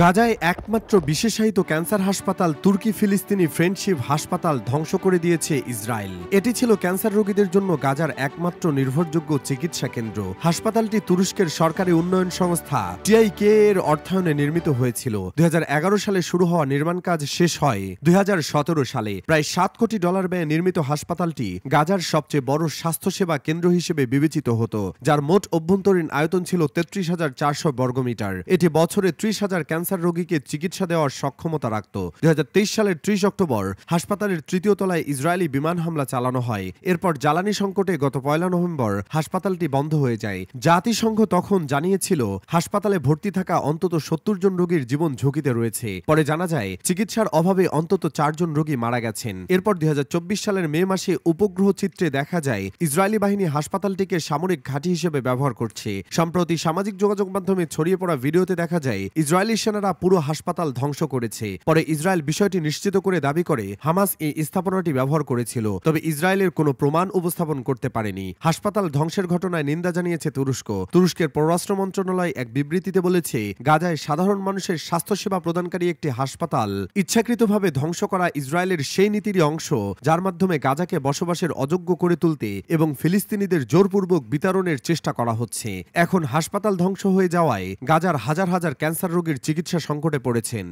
গাজায় একমাত্র বিশেষায়িত ক্যান্সার হাসপাতাল তুর্কি ফিলিস্তিনি ফ্রেন্ডশিপ হাসপাতাল ধ্বংস করে দিয়েছে ইসরায়েল। এটি ছিল ক্যান্সার রোগীদের জন্য গাজার একমাত্র নির্ভরযোগ্য চিকিৎসা কেন্দ্র। হাসপাতালটি তুরস্কের সরকারি উন্নয়ন সংস্থা টিআইকে এর অর্থায়নে নির্মিত হয়েছিল। 2011 সালে শুরু হওয়া নির্মাণ কাজ শেষ হয় 2017 সালে। প্রায় $7 কোটি ব্যয়ে নির্মিত হাসপাতালটি গাজার সবচেয়ে বড় স্বাস্থ্যসেবা কেন্দ্র হিসেবে বিবেচিত হতো, যার মোট অভ্যন্তরীণ আয়তন ছিল 33,400 বর্গমিটার। এটি বছরে 30,000 ক্যান্সার রোগীকে চিকিৎসা দেওয়ার সক্ষমতা রাখত। 2023 সালের 30 অক্টোবর হাসপাতালের তৃতীয় তলায় ইসরায়েলি বিমান হামলা চালানো হয়। এরপর জ্বালানি সংকটে গত 1 নভেম্বর হাসপাতালটি বন্ধ হয়ে যায়। জাতিসংঘ তখন জানিয়েছিল হাসপাতালে ভর্তি থাকা অন্তত 70 জন রোগীর জীবন ঝুঁকিতে রয়েছে। পরে জানা যায় চিকিৎসার অভাবে অন্তত 4 জন রোগী মারা গেছেন। এরপর 2024 সালের মে মাসে উপগ্রহ চিত্রে দেখা যায় ইসরায়েলি বাহিনী হাসপাতালটিকে সামরিক ঘাঁটি হিসেবে ব্যবহার করছে। সম্প্রতি সামাজিক যোগাযোগ মাধ্যমে ছড়িয়ে পড়া ভিডিওতে দেখা যায় ইসরায়েলি সেনারা পুরো হাসপাতাল ধ্বংস করেছে। পরে ইসরায়েল বিষয়টি নিশ্চিত করে দাবি করে হামাস এই স্থাপনাটি ব্যবহার করেছিল, তবে ইসরায়েলের কোনো প্রমাণ উপস্থাপন করতে পারেনি। হাসপাতাল ধ্বংসের ঘটনায় নিন্দা জানিয়েছে তুরস্ক। তুরস্কের পররাষ্ট্র মন্ত্রণালয় এক বিবৃতিতে বলেছে, গাজায় সাধারণ মানুষের স্বাস্থ্যসেবা প্রদানকারী একটি হাসপাতাল ইচ্ছাকৃতভাবে ধ্বংস করা ইসরায়েলের সেই নীতির অংশ যার মাধ্যমে গাজাকে বসবাসের অযোগ্য করে তুলতে এবং ফিলিস্তিনিদের জোরপূর্বক বিতরণের চেষ্টা করা হচ্ছে। এখন হাসপাতাল ধ্বংস হয়ে যাওয়ায় গাজার হাজার হাজার ক্যান্সার রোগীর চিকিৎসা সংকটে পড়েছেন।